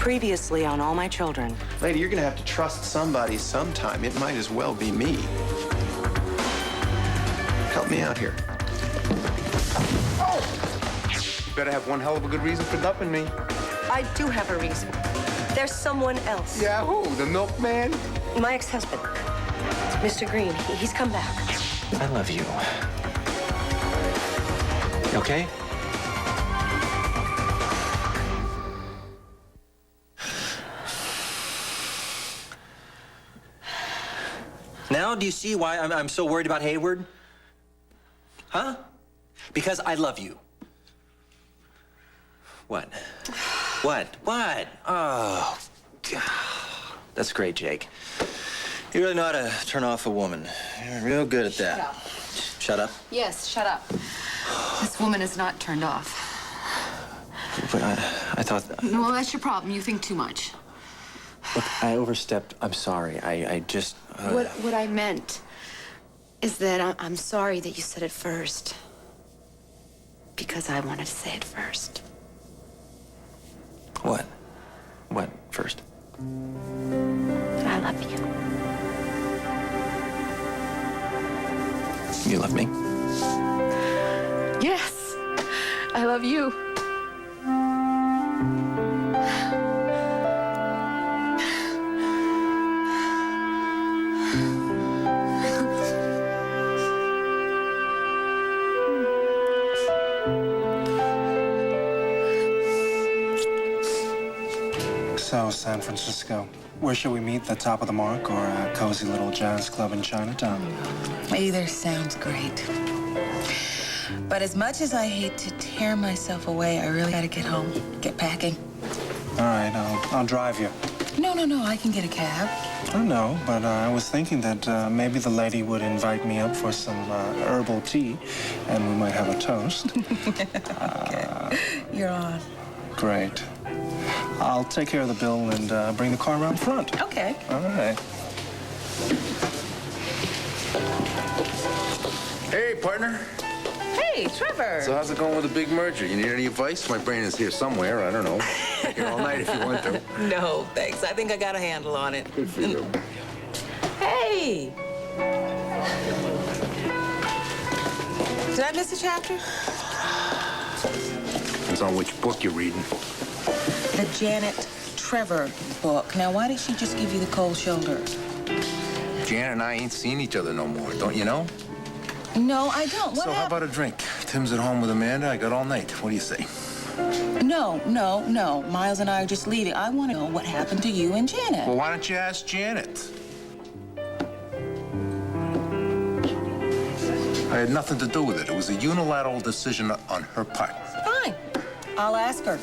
previously on all my children. Lady, you're gonna have to trust somebody sometime. It might as well be me. Help me out here. Oh! You better have one hell of a good reason for dumping me. I do have a reason. There's someone else. Yeah, who? The milkman? My ex-husband, Mr. Green. He's come back. I love you. You okay? Now, do you see why I'm so worried about Hayward? Huh? Because I love you. What? What? Oh, God. That's great, Jake. You really know how to turn off a woman. You're real good at that. Shut up? Yes, shut up. This woman is not turned off. But I thought... Well, that's your problem. You think too much. Look, I overstepped. I'm sorry. I just... What I meant is that I'm sorry that you said it first. Because I wanted to say it first. What? What first? I love you. You love me? Yes, I love you. So, San Francisco, where should we meet? The top of the mark or a cozy little jazz club in Chinatown? Either sounds great. But as much as I hate to tear myself away, I really gotta get home, get packing. All right, I'll drive you. No, I can get a cab. I know, but I was thinking that maybe the lady would invite me up for some herbal tea, and we might have a toast. Okay, you're on. Great. I'll take care of the bill and bring the car around front. Okay. All right. Hey, partner. Hey, Trevor. So how's it going with the big merger? You need any advice? My brain is here somewhere. I don't know. Here all night if you want to. No, thanks. I think I got a handle on it. Good for you. Hey! Did I miss a chapter? Depends on which book you're reading. The Janet Trevor book. Now, why did she just give you the cold shoulder? Janet and I ain't seen each other no more, don't you know? No, I don't. What So how about a drink? Tim's at home with Amanda. I got all night. What do you say? No. Miles and I are just leaving. I want to know what happened to you and Janet. Well, why don't you ask Janet? I had nothing to do with it. It was a unilateral decision on her part. Fine. I'll ask her.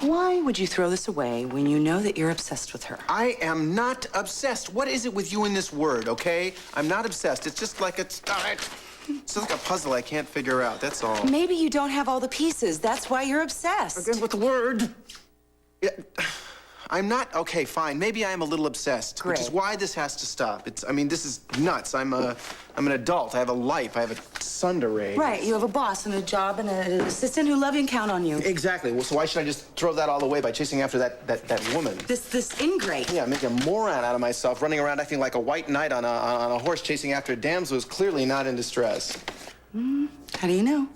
Why would you throw this away when you know that you're obsessed with her? I am not obsessed. What is it with you and this word, okay? I'm not obsessed. It's just like it's like a puzzle I can't figure out, that's all. Maybe you don't have all the pieces. That's why you're obsessed. Again with the word. Yeah, I'm not, okay, fine. Maybe I am a little obsessed. Great. Which is why this has to stop. This is nuts. I'm an adult. I have a life. I have a son to raise. Right, you have a boss and a job and an assistant who love you and count on you. Exactly. Well, so why should I just throw that all away by chasing after that woman? This ingrate. Yeah, making a moron out of myself, running around acting like a white knight on a horse chasing after a damsel who's clearly not in distress. How do you know?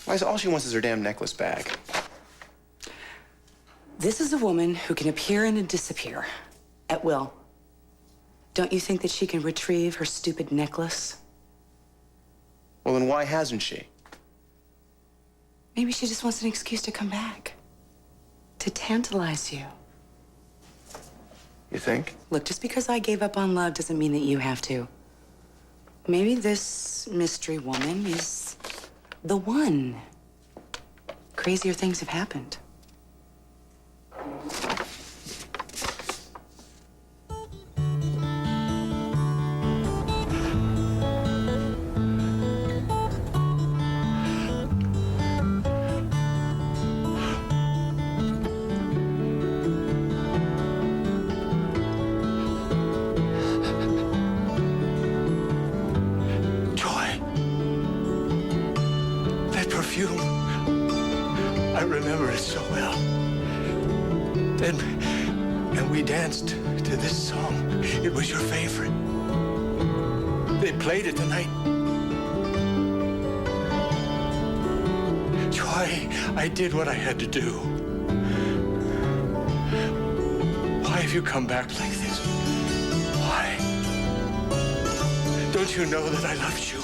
Why is all she wants is her damn necklace back? This is a woman who can appear and disappear at will. Don't you think that she can retrieve her stupid necklace? Well, then why hasn't she? Maybe she just wants an excuse to come back. To tantalize you. You think? Look, just because I gave up on love doesn't mean that you have to. Maybe this mystery woman is the one. Crazier things have happened. perfume. I remember it so well. And we danced to this song. It was your favorite. They played it tonight. Joy, I did what I had to do. Why have you come back like this? Why? Don't you know that I loved you?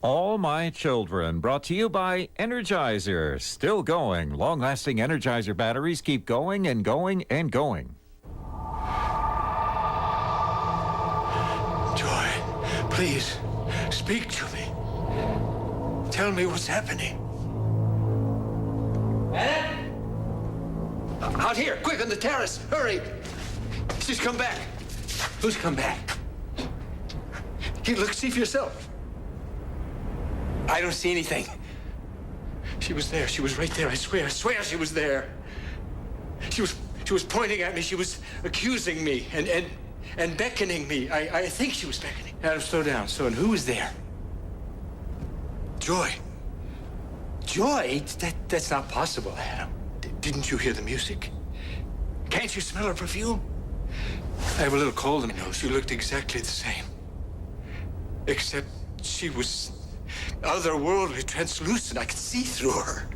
All My Children, brought to you by Energizer. Still going. Long-lasting Energizer batteries keep going and going and going. Joy, please, speak to me. Tell me what's happening. Out here, quick, on the terrace, hurry. She's come back. Who's come back? You look, see for yourself. I don't see anything. She was there. She was right there. I swear she was there. She was pointing at me. She was accusing me and beckoning me. I think she was beckoning. Adam, slow down. So, and who was there? Joy. Joy? That's not possible, Adam. Didn't you hear the music? Can't you smell her perfume? I have a little cold in my nose. She looked exactly the same. Except she was otherworldly, translucent. I could see through her.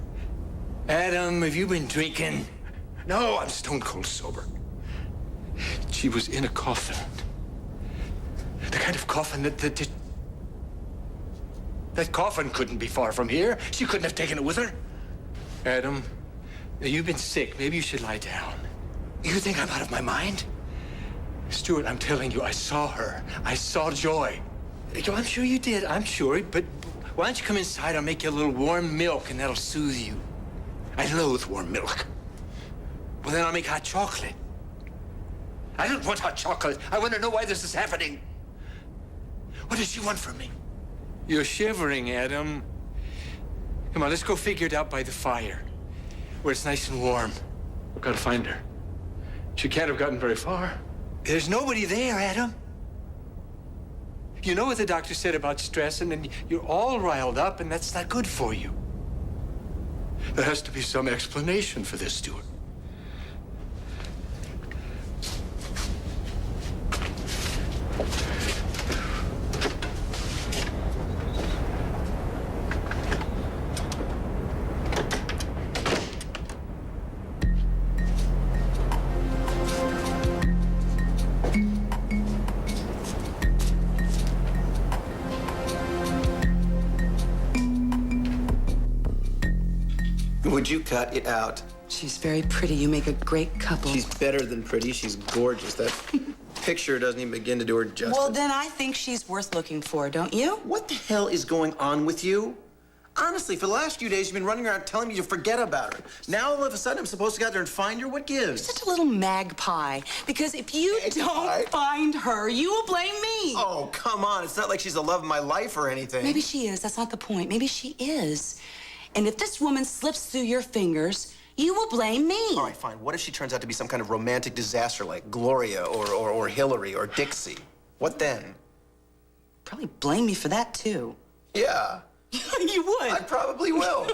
Adam, have you been drinking? No, I'm stone cold sober. She was in a coffin. The kind of coffin that coffin couldn't be far from here. She couldn't have taken it with her. Adam, you've been sick. Maybe you should lie down. You think I'm out of my mind? Stuart, I'm telling you, I saw her. I saw Joy. I'm sure you did. I'm sure, but why don't you come inside? I'll make you a little warm milk, and that'll soothe you. I loathe warm milk. Well, then I'll make hot chocolate. I don't want hot chocolate. I want to know why this is happening. What does she want from me? You're shivering, Adam. Come on, let's go figure it out by the fire, where it's nice and warm. I've got to find her. She can't have gotten very far. There's nobody there, Adam. You know what the doctor said about stress, and then you're all riled up, and that's not good for you. There has to be some explanation for this, Stuart. Would you cut it out? She's very pretty. You make a great couple. She's better than pretty. She's gorgeous. That picture doesn't even begin to do her justice. Well, then I think she's worth looking for, don't you? What the hell is going on with you? Honestly, for the last few days, you've been running around telling me to forget about her. Now, all of a sudden, I'm supposed to go out there and find her? What gives? Such a little magpie. Because if you don't find her, you will blame me. Oh, come on. It's not like she's the love of my life or anything. Maybe she is. That's not the point. Maybe she is. And if this woman slips through your fingers, you will blame me. All right, fine. What if she turns out to be some kind of romantic disaster like Gloria or Hillary or Dixie? What then? Probably blame me for that, too. Yeah. You would. I probably will.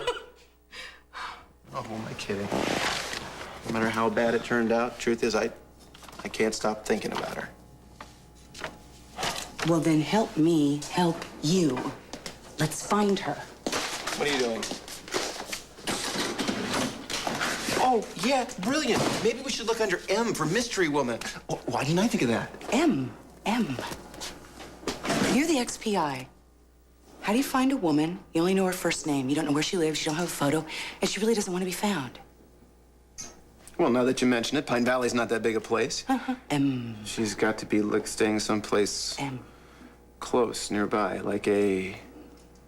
Oh, who am I kidding? No matter how bad it turned out, truth is, I can't stop thinking about her. Well, then help me help you. Let's find her. What are you doing? Oh, yeah, brilliant. Maybe we should look under M for Mystery Woman. Oh, why didn't I think of that? M. You're the XPI. How do you find a woman? You only know her first name. You don't know where she lives. You don't have a photo. And she really doesn't want to be found. Well, now that you mention it, Pine Valley's not that big a place. She's got to be like staying someplace close nearby, like a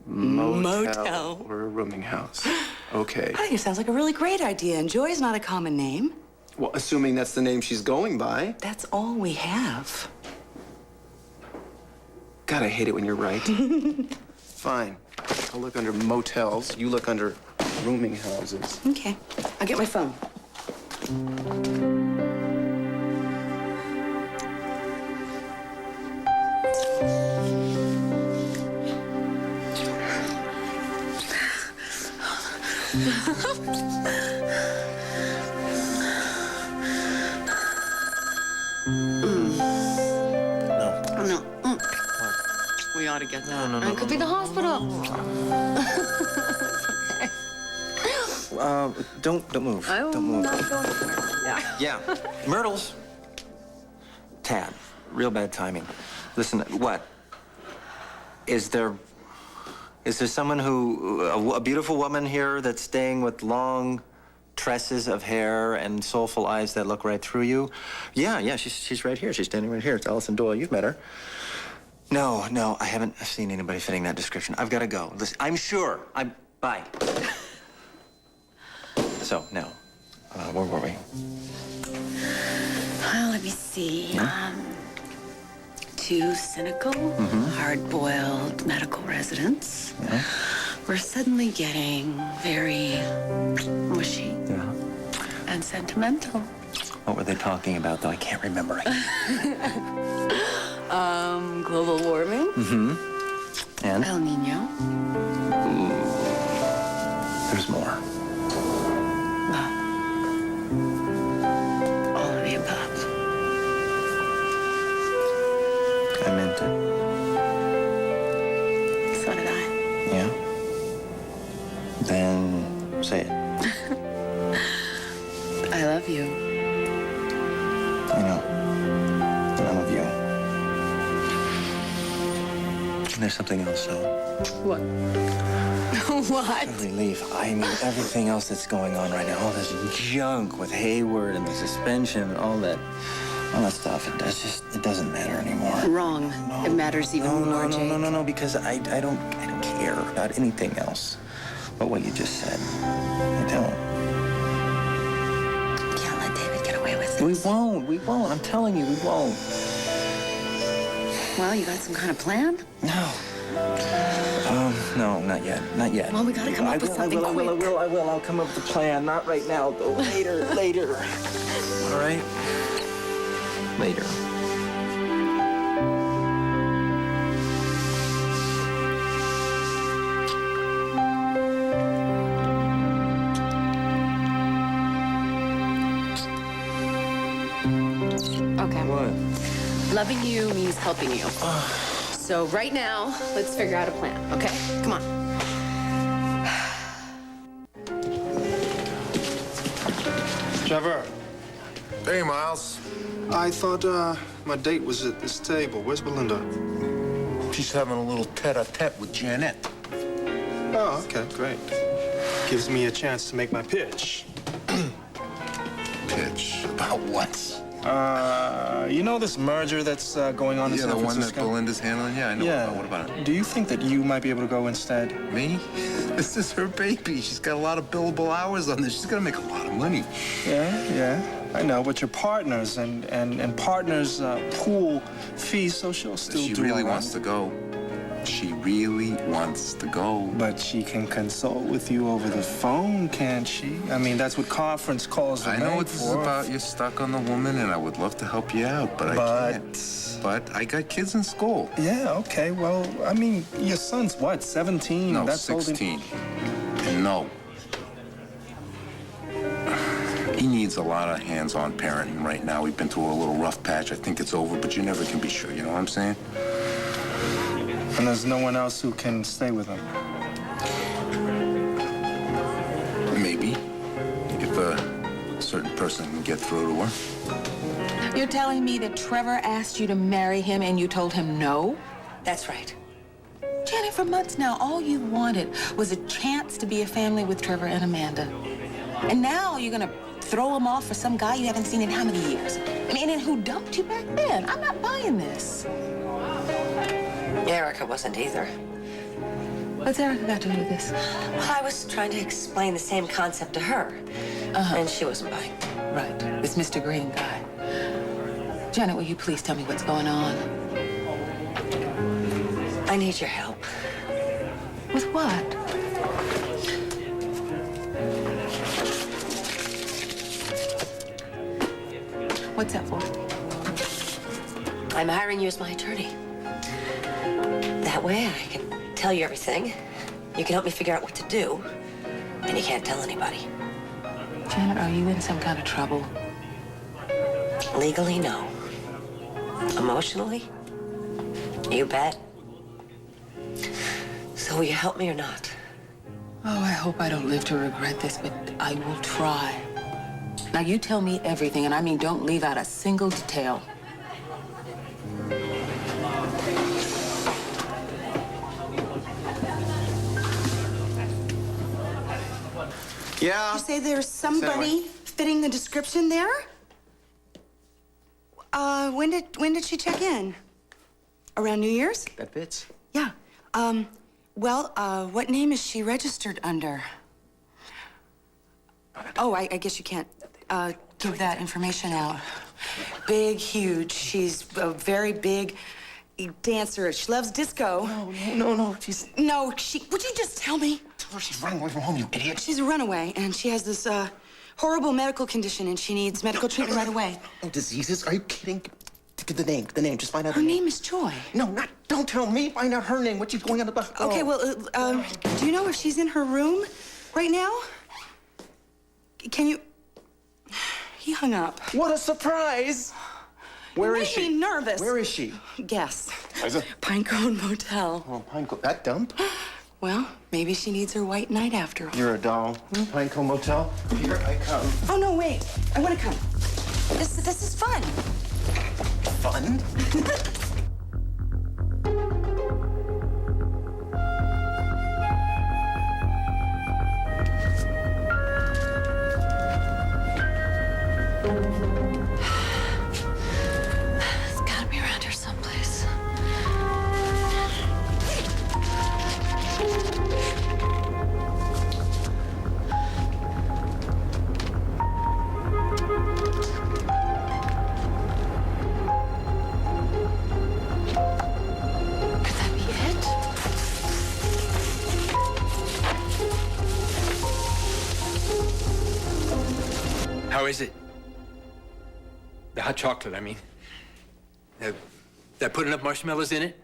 motel or a rooming house. Okay. I think it sounds like a really great idea. And Joy's not a common name. Well, assuming that's the name she's going by. That's all we have. God, I hate it when you're right. Fine. I'll look under motels. You look under rooming houses. Okay. I'll get my phone. No. We ought to get that. No. It could be the hospital. Don't move. Don't move. Not going anywhere. Yeah. Myrtles. Tad, real bad timing. Listen, what? Is there someone a beautiful woman here that's staying with long tresses of hair and soulful eyes that look right through you? Yeah, she's right here. She's standing right here. It's Allison Doyle. You've met her. No, I haven't seen anybody fitting that description. I've got to go. Listen, I'm sure. Bye. So, now, where were we? Well, let me see. Two cynical, hard-boiled medical residents were suddenly getting very mushy and sentimental. What were they talking about, though? I can't remember. Global warming. And? El Nino. There's more. Well, all of the above. I meant it. So did I. Yeah? Then say it. I love you. I know. I love you. And there's something else, though. What? What? Relief. I mean, everything else that's going on right now, all this junk with Hayward and the suspension and all that stuff, it doesn't matter anymore. Wrong. It matters even more, Jake. No, because I don't care about anything else but what you just said. I don't. We can't let David get away with We this. won't. I'm telling you, we won't. Well, you got some kind of plan? No. No, not yet. Well, we gotta come up with something quick. I will. I'll come up with a plan. Not right now, though. Later. All right? Later. Okay. What? Loving you means helping you. So right now, let's figure out a plan, okay? Come on. Trevor, Hey, Miles. I thought my date was at this table. Where's Belinda? She's having a little tete-a-tete with Janet. Oh, okay, great. Gives me a chance to make my pitch. Pitch? About what? You know this merger that's going on in San Yeah, the one that Francisco? Belinda's handling? Yeah, I know. Yeah. What about it? Do you think that you might be able to go instead? Me? This is her baby. She's got a lot of billable hours on this. She's gonna make a lot of money. Yeah. I know, but you're partners, and partners pool fees, so she'll still She do really all right. wants to go. She really wants to go. But she can consult with you over the phone, can't she? I mean, that's what conference calls are I know made what this is for. about. You're stuck on the woman, and I would love to help you out, but I can't. But I got kids in school. Yeah, okay. Well, I mean, your son's what, 17? No, That's holding- 16. And no. He needs a lot of hands-on parenting right now. We've been through a little rough patch. I think it's over, but you never can be sure. You know what I'm saying? And there's no one else who can stay with him. Maybe. If a certain person can get through to her. You're telling me that Trevor asked you to marry him and you told him no? That's right. Janet, for months now, all you wanted was a chance to be a family with Trevor and Amanda. And now you're gonna throw them off for some guy you haven't seen in how many years? I mean, and who dumped you back then? I'm not buying this. Erica wasn't either. What's Erica got to do with this? I was trying to explain the same concept to her, and she wasn't buying. Right, this Mr. Green guy. Janet, will you please tell me what's going on? I need your help. With what? What's that for? I'm hiring you as my attorney. That way I can tell you everything. You can help me figure out what to do, and you can't tell anybody. Janet, are you in some kind of trouble? Legally, no. Emotionally, you bet. So will you help me or not? Oh, I hope I don't live to regret this, but I will try. Now, you tell me everything, and I mean don't leave out a single detail. Yeah? You say there's somebody fitting the description there? When did she check in? Around New Year's? That fits. Yeah. What name is she registered under? Oh, I guess you can't give that information out. Big, huge. She's a very big dancer. She loves disco. No. She's... No, would you just tell me? She's running away from home, you idiot. She's a runaway, and she has this, horrible medical condition, and she needs medical treatment right away. No diseases? Are you kidding? The name. Just find out Her the name is Joy. No, don't tell me. Find out her name. What she's going on about. Okay, well, do you know if she's in her room right now? Can you... He hung up. What a surprise! Where is she? Making me nervous. Where is she? Guess. Liza? Pinecone Motel. Oh, Pinecone. That dump? Well, maybe she needs her white night after all. You're a doll. Pinecone Motel. Here I come. Oh, no, wait. I want to come. This is fun. Fun? It's gotta be around here someplace. Could that be it? How is it? The hot chocolate, I mean. That put enough marshmallows in it?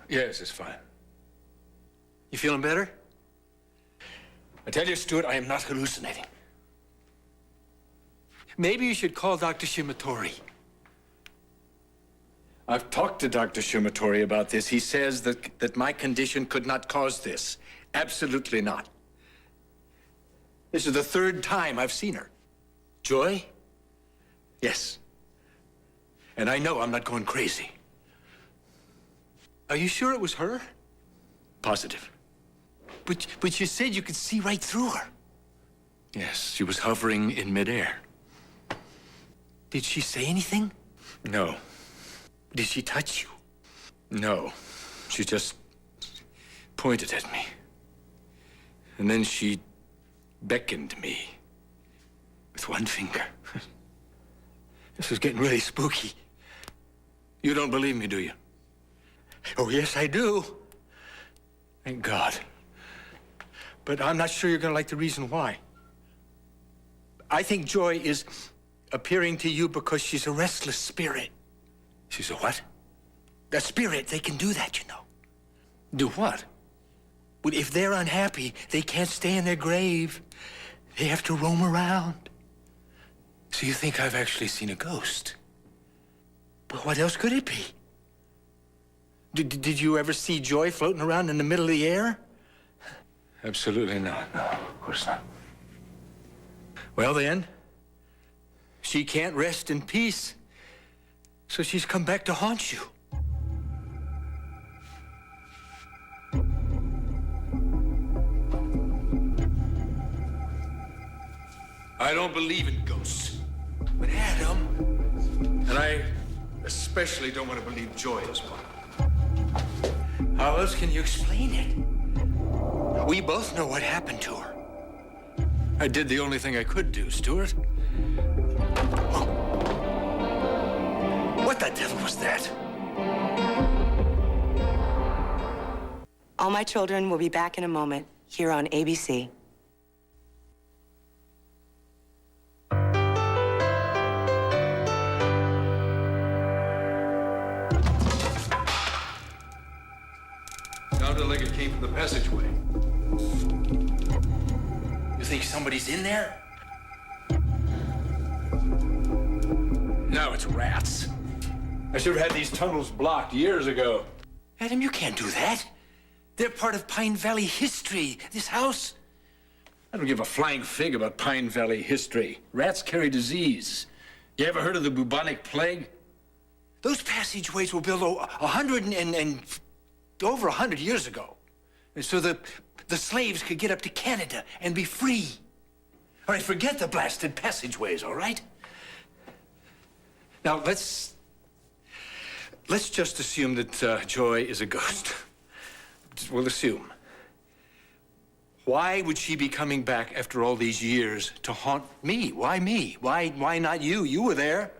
Yes, it's fine. You feeling better? I tell you, Stuart, I am not hallucinating. Maybe you should call Dr. Shimatori. I've talked to Dr. Shimatori about this. He says that my condition could not cause this. Absolutely not. This is the third time I've seen her. Joy? Yes. And I know I'm not going crazy. Are you sure it was her? Positive. But you said you could see right through her. Yes, she was hovering in midair. Did she say anything? No. Did she touch you? No. She just pointed at me. And then she beckoned me with one finger. This is getting really spooky. You don't believe me, do you? Oh, yes, I do. Thank God. But I'm not sure you're gonna like the reason why. I think Joy is appearing to you because she's a restless spirit. She's a what? A spirit. They can do that, you know. Do what? Well, if they're unhappy, they can't stay in their grave. They have to roam around. So you think I've actually seen a ghost? But what else could it be? Did you ever see Joy floating around in the middle of the air? Absolutely not. No, of course not. Well, then, she can't rest in peace. So she's come back to haunt you. I don't believe in ghosts. But Adam, and I especially don't want to believe Joy is one. How else can you explain it? We both know what happened to her. I did the only thing I could do, Stuart. Oh. What the devil was that? All My Children will be back in a moment here on ABC. Sounded like it came from the passageway. You think somebody's in there? No, it's rats. I should have had these tunnels blocked years ago. Adam, you can't do that. They're part of Pine Valley history. This house. I don't give a flying fig about Pine Valley history. Rats carry disease. You ever heard of the bubonic plague? Those passageways were built over 100 years ago. And so the slaves could get up to Canada and be free. All right, forget the blasted passageways, all right? Now, let's just assume that Joy is a ghost. We'll assume. Why would she be coming back after all these years to haunt me? Why me? Why not you? You were there.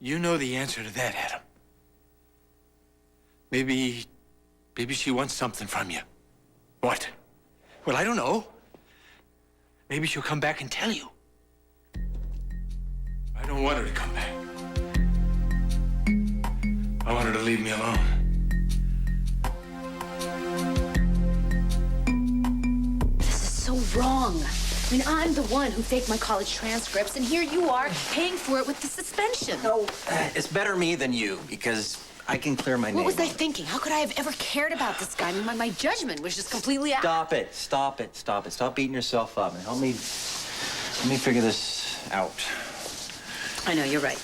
You know the answer to that, Adam. Maybe she wants something from you. What? Well, I don't know. Maybe she'll come back and tell you. I don't want her to come back. I want her to leave me alone. So wrong. I mean, I'm the one who faked my college transcripts, and here you are paying for it with the suspension. No, it's better me than you, because I can clear my name. What was I thinking? How could I have ever cared about this guy? I mean, my judgment was just completely out. Stop it. Stop it. Stop it. Stop beating yourself up and help me figure this out. I know, you're right.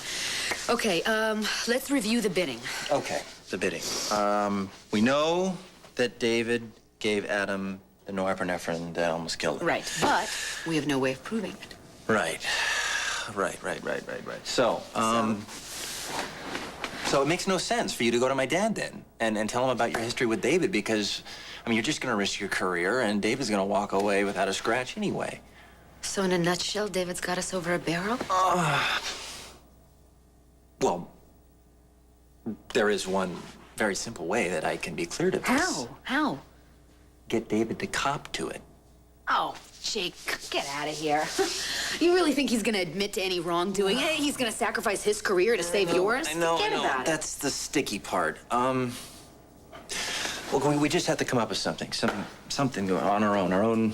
Okay, let's review the bidding. Okay, the bidding. We know that David gave Adam the norepinephrine that almost killed him. Right, but we have no way of proving it. Right. So it makes no sense for you to go to my dad then and tell him about your history with David because, I mean, you're just going to risk your career and David's going to walk away without a scratch anyway. So in a nutshell, David's got us over a barrel? Well, there is one very simple way that I can be clear to this. How? Get David to cop to it. Oh, Jake, get out of here. You really think he's gonna admit to any wrongdoing? Hey, he's gonna sacrifice his career to save yours? I know. Forget about it. That's the sticky part. Well, we just have to come up with something on our own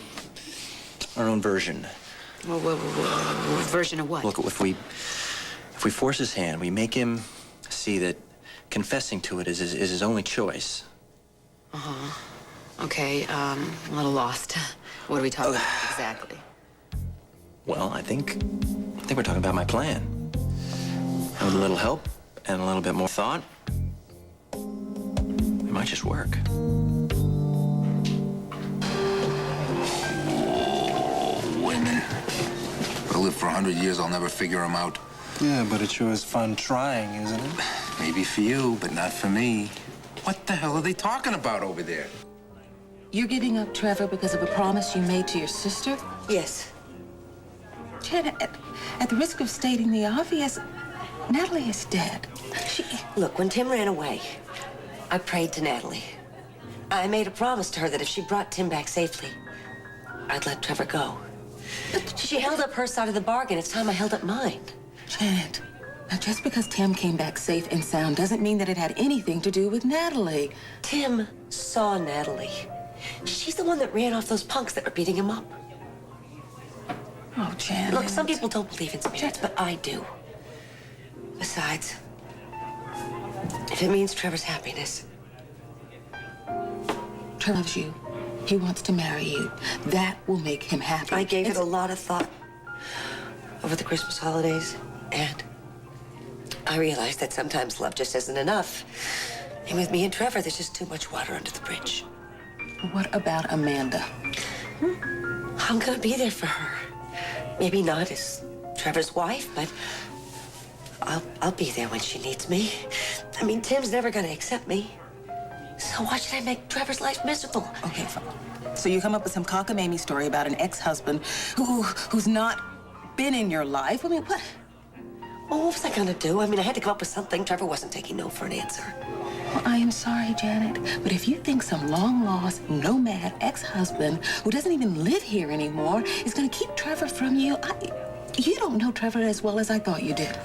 version. Well, version of what? Look, if we force his hand, we make him see that confessing to it is his only choice. Okay, I'm a little lost. What are we talking about exactly? Well, I think we're talking about my plan. And with a little help and a little bit more thought, it might just work. Women. If I live for 100 years, I'll never figure them out. Yeah, but it sure is fun trying, isn't it? Maybe for you, but not for me. What the hell are they talking about over there? You're giving up Trevor because of a promise you made to your sister? Yes. Jen, at the risk of stating the obvious, Natalie is dead. Look, when Tim ran away, I prayed to Natalie. I made a promise to her that if she brought Tim back safely, I'd let Trevor go. But she held up her side of the bargain. It's time I held up mine. Janet, now just because Tim came back safe and sound doesn't mean that it had anything to do with Natalie. Tim saw Natalie. She's the one that ran off those punks that were beating him up. Oh, Janet. Look, some people don't believe in spirits, but I do. Besides, if it means Trevor's happiness. Trevor loves you. He wants to marry you. That will make him happy. I gave it a lot of thought over the Christmas holidays, and I realized that sometimes love just isn't enough. And with me and Trevor, there's just too much water under the bridge. What about Amanda? I'm gonna be there for her. Maybe not as Trevor's wife, but I'll be there when she needs me. I mean, Tim's never gonna accept me. So why should I make Trevor's life miserable? Okay, fine. So you come up with some cockamamie story about an ex-husband who's not been in your life. I mean, what? Well, what was I gonna do? I mean, I had to come up with something. Trevor wasn't taking no for an answer. Well, I am sorry, Janet, but if you think some long-lost, nomad ex-husband who doesn't even live here anymore is gonna keep Trevor from you, you don't know Trevor as well as I thought you did.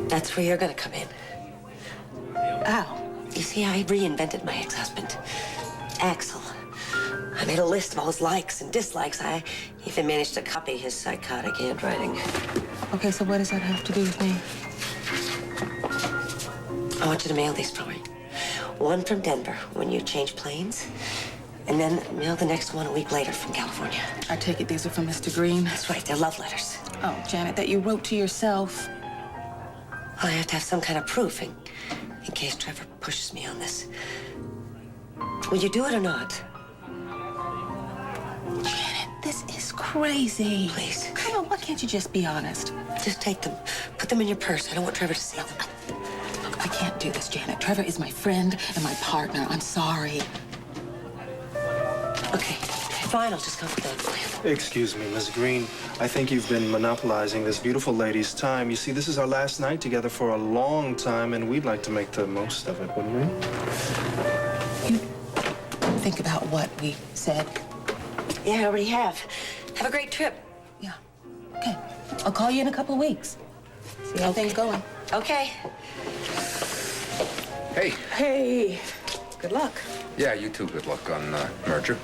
That's where you're gonna come in. How? You see, I reinvented my ex-husband, Axel. I made a list of all his likes and dislikes. I even managed to copy his psychotic handwriting. Okay, so what does that have to do with me? I want you to mail these for me. One from Denver when you change planes, and then mail the next one a week later from California. I take it these are from Mr. Green? That's right, they're love letters. Oh, Janet, that you wrote to yourself. I have to have some kind of proof in case Trevor pushes me on this. Will you do it or not? Janet, this is crazy. Please. Come on, why can't you just be honest? Just take them. Put them in your purse. I don't want Trevor to see them. Look, I can't do this, Janet. Trevor is my friend and my partner. I'm sorry. Okay, fine. I'll just come with them. Excuse me, Miss Green. I think you've been monopolizing this beautiful lady's time. You see, this is our last night together for a long time, and we'd like to make the most of it, wouldn't we? You think about what we said. Yeah, I already have. Have a great trip. Yeah. Okay. I'll call you in a couple of weeks. See how things going. Okay. Hey. Hey. Good luck. Yeah, you too. Good luck on merger.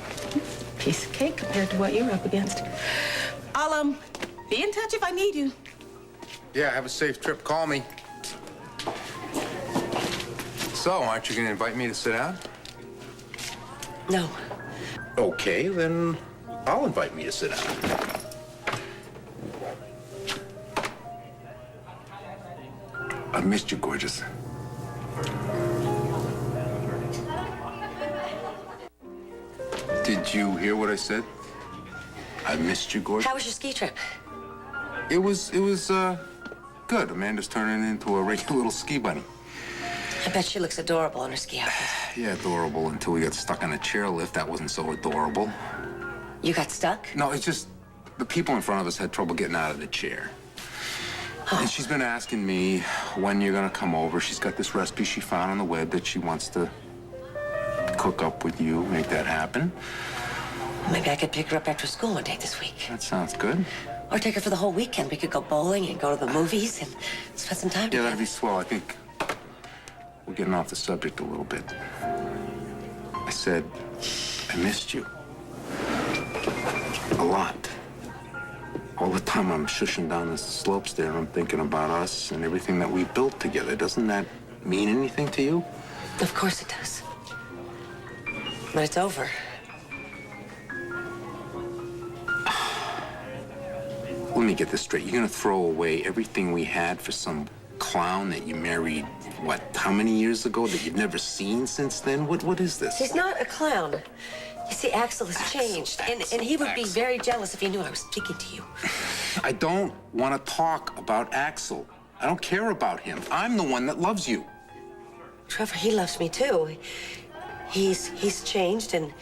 Piece of cake compared to what you're up against. I'll, be in touch if I need you. Yeah, have a safe trip. Call me. So, aren't you going to invite me to sit down? No. Okay, then I'll invite me to sit down. I missed you, gorgeous. Did you hear what I said? I missed you, gorgeous. How was your ski trip? It was good. Amanda's turning into a regular little ski bunny. I bet she looks adorable in her ski outfit. Yeah, adorable until we got stuck on a chairlift. That wasn't so adorable. You got stuck? No, it's just the people in front of us had trouble getting out of the chair. Oh. And she's been asking me when you're gonna come over. She's got this recipe she found on the web that she wants to cook up with you, make that happen. Maybe I could pick her up after school one day this week. That sounds good. Or take her for the whole weekend. We could go bowling and go to the movies and spend some time Yeah, together. that'd be swell. I think we're getting off the subject a little bit. I said, I missed you. A lot. All the time I'm shushing down the slopes there and I'm thinking about us and everything that we built together. Doesn't that mean anything to you? Of course it does. But it's over. Let me get this straight. You're gonna throw away everything we had for some clown that you married, what, how many years ago that you've never seen since then? What is this? He's not a clown. You see, Axel has changed. And he would be very jealous if he knew I was speaking to you. I don't want to talk about Axel. I don't care about him. I'm the one that loves you. Trevor, he loves me too. He's changed and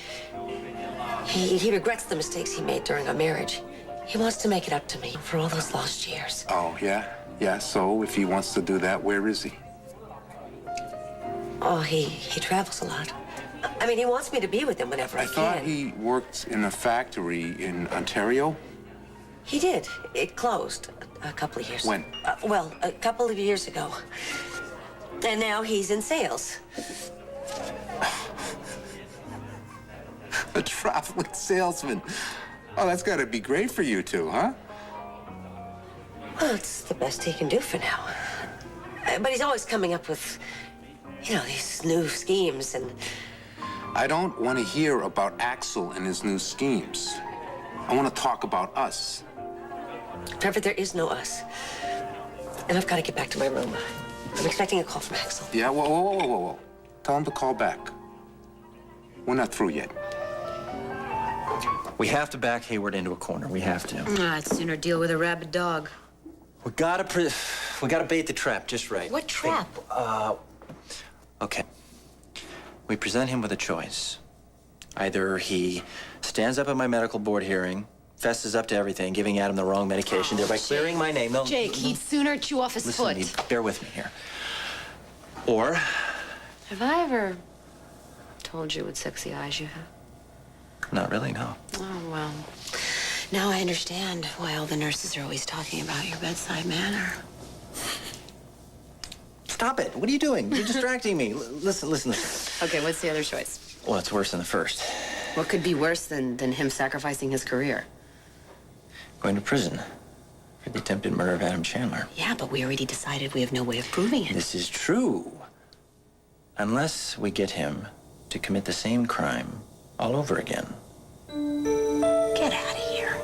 he regrets the mistakes he made during our marriage. He wants to make it up to me for all those lost years. Oh, yeah? Yeah, so if he wants to do that, where is he? Oh, he travels a lot. I mean, he wants me to be with him whenever I I thought can. he worked in a factory in Ontario. He did. It closed a couple of years. When? Well, a couple of years ago. And now he's in sales. A traveling salesman. Oh, that's got to be great for you two, huh? Well, it's the best he can do for now. But he's always coming up with, these new schemes and... I don't want to hear about Axel and his new schemes. I want to talk about us. Trevor, there is no us. And I've got to get back to my room. I'm expecting a call from Axel. Yeah, whoa. Tell him to call back. We're not through yet. We have to back Hayward into a corner. We have to. I'd sooner deal with a rabid dog. We gotta bait the trap just right. What trap? Okay. We present him with a choice. Either he stands up at my medical board hearing, fesses up to everything, giving Adam the wrong medication, thereby clearing my name. No, Jake, he'd sooner chew off his listen foot. to me. Bear with me here. Or Have I ever told you what sexy eyes you have? not really, no. Oh, well. Now I understand why all the nurses are always talking about your bedside manner. Stop it. What are you doing? You're distracting me. Listen. Okay, what's the other choice? Well, it's worse than the first. What could be worse than him sacrificing his career? Going to prison for the attempted murder of Adam Chandler. Yeah, but we already decided we have no way of proving it. This is true. Unless we get him to commit the same crime all over again. Get out of here.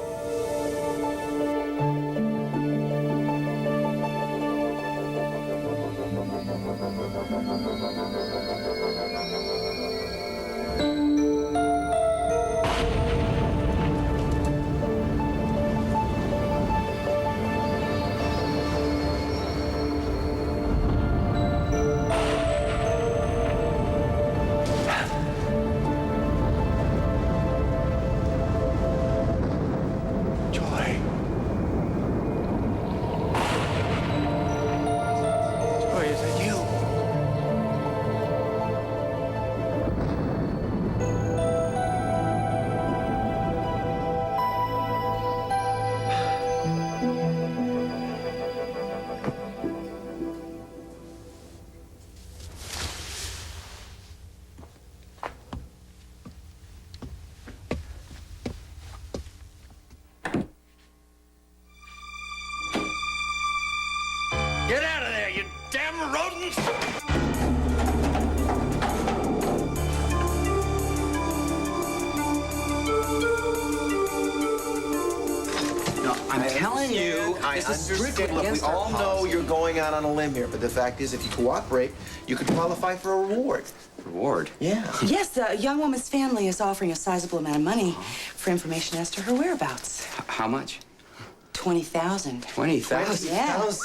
Get out of there, you damn rodents! No, I'm telling you, I This is strictly understand. Look, we against our all know policy. you're going out on a limb here, but the fact is, if you cooperate, you could qualify for a reward. Reward? Yeah. Yes, the young woman's family is offering a sizable amount of money for information as to her whereabouts. How much? 20,000. 20,000? Yeah. Dollars.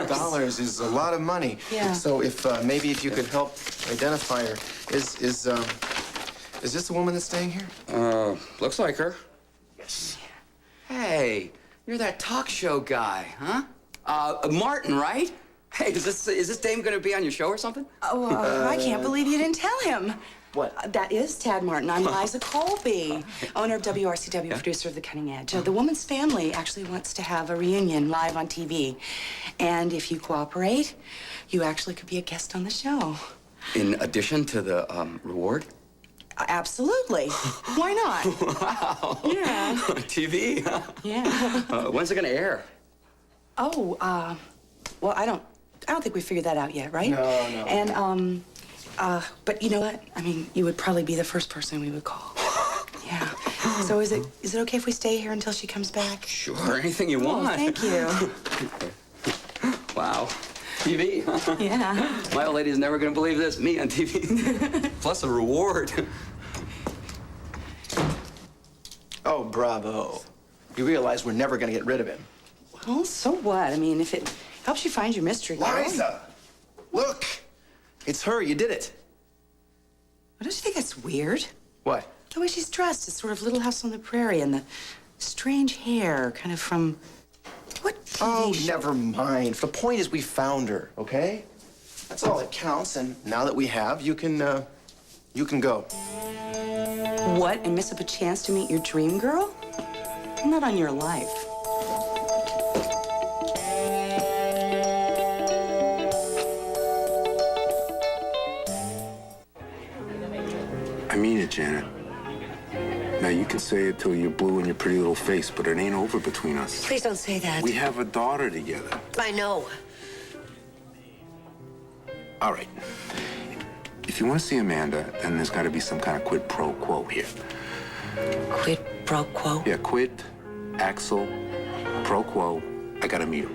$20,000 is a lot of money. Yeah. So if maybe if you could help identify her, is this the woman that's staying here? Looks like her. Yes. Hey, you're that talk show guy, huh? Martin, right? Hey, is this dame gonna be on your show or something? Oh, I can't believe you didn't tell him. What? That is Tad Martin. I'm Liza Colby, owner of WRCW, producer of The Cutting Edge. The woman's family actually wants to have a reunion live on TV. And if you cooperate, you actually could be a guest on the show. In addition to the reward? Absolutely. Why not? Wow. Yeah. TV? Yeah. When's it gonna air? Oh, well, I don't think we figured that out yet, right? No. And, but you know what? I mean, you would probably be the first person we would call. Yeah. So is it okay if we stay here until she comes back? Sure, anything you want. Thank you. Wow. TV, huh? Yeah. My old lady's never gonna believe this. Me on TV. Plus a reward. Oh, bravo. You realize we're never going to get rid of him. Well, so what? I mean, if it helps you find your mystery girl. Liza! Look! It's her. You did it. Well, don't you think that's weird? What? The way she's dressed. It's sort of Little House on the Prairie, and the strange hair, kind of from what TV Oh, show? never mind. The point is we found her, okay? That's all that counts, and now that we have, you can go. What? And miss up a chance to meet your dream girl? Not on your life. I mean it, Janet. Now, you can say it till you're blue in your pretty little face, but it ain't over between us. Please don't say that. We have a daughter together. I know. All right. If you want to see Amanda, then there's got to be some kind of quid pro quo here. Quid pro quo? Yeah, quid, Axel, pro quo. I got to meet her.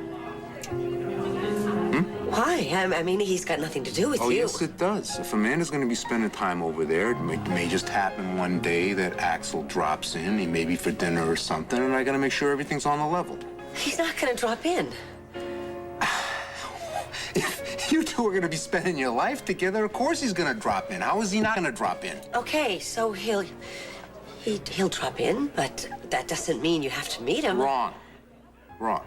Why? I mean, he's got nothing to do with Oh, you. yes, it does. If Amanda's going to be spending time over there, it may just happen one day that Axel drops in, he maybe for dinner or something, and I got to make sure everything's on the level. He's not going to drop in. If you two are going to be spending your life together, of course he's going to drop in. How is he not going to drop in? Okay, so he'll drop in, but that doesn't mean you have to meet him. Wrong. Wrong.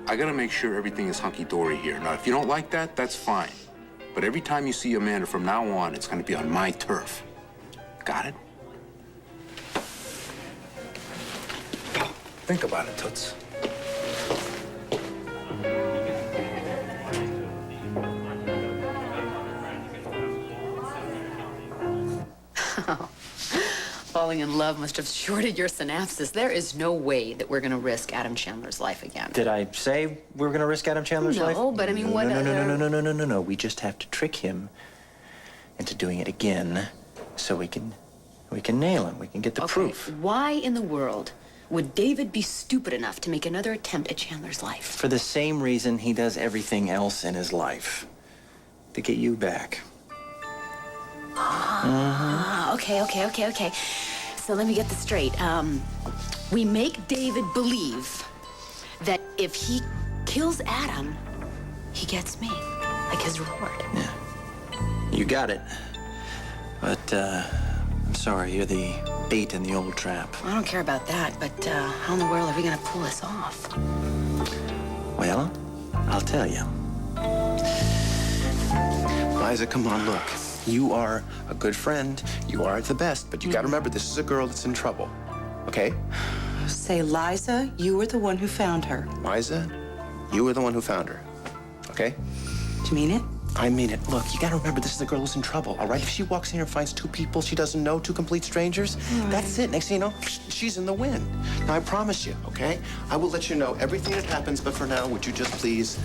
I got to make sure everything is hunky-dory here. Now, if you don't like that, that's fine. But every time you see Amanda from now on, it's going to be on my turf. Got it? Think about it, Toots. Falling in love must have shorted your synapses. There is no way that we're going to risk Adam Chandler's life again. Did I say we were going to risk Adam Chandler's life? No, but I mean, what No, other... no. We just have to trick him into doing it again so we can nail him. We can get the proof. Why in the world would David be stupid enough to make another attempt at Chandler's life? For the same reason he does everything else in his life. To get you back. Okay. So let me get this straight. We make David believe that if he kills Adam, he gets me, like his reward. Yeah. You got it. But, I'm sorry, you're the bait in the old trap. I don't care about that, but how in the world are we gonna pull this off? Well, I'll tell you. Liza, come on, look. You are a good friend. You are the best, but you gotta remember, this is a girl that's in trouble, okay? Say, Liza, you were the one who found her. Liza, you were the one who found her, okay? Do you mean it? I mean it. Look, you gotta remember, this is a girl who's in trouble, all right? If she walks in here and finds two people she doesn't know, two complete strangers, that's it. Next thing you know, she's in the wind. Now, I promise you, okay? I will let you know everything that happens, but for now, would you just please...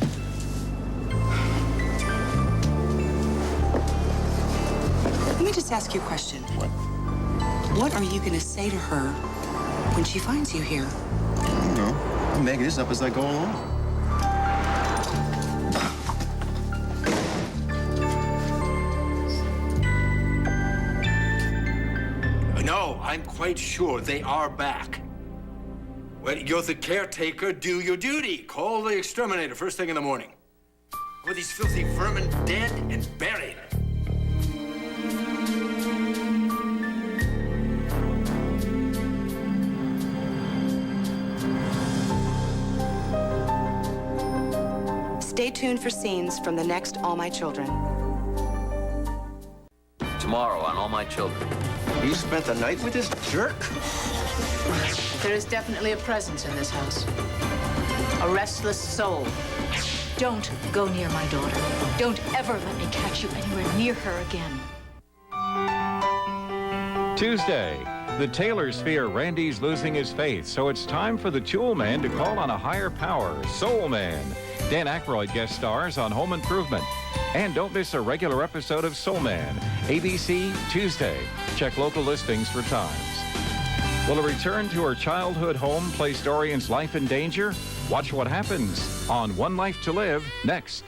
Let me just ask you a question. What are you going to say to her when she finds you here? I don't know. I'll make this up as I go along. No, I'm quite sure they are back. Well, you're the caretaker. Do your duty. Call the exterminator first thing in the morning. Were these filthy vermin dead and buried? Stay tuned for scenes from the next All My Children. Tomorrow on All My Children. You spent the night with this jerk? There is definitely a presence in this house. A restless soul. Don't go near my daughter. Don't ever let me catch you anywhere near her again. Tuesday, the Taylors fear Randy's losing his faith, so it's time for the Tool Man to call on a higher power, Soul Man. Dan Aykroyd guest stars on Home Improvement. And don't miss a regular episode of Soul Man, ABC, Tuesday. Check local listings for times. Will a return to her childhood home place Dorian's life in danger? Watch what happens on One Life to Live next.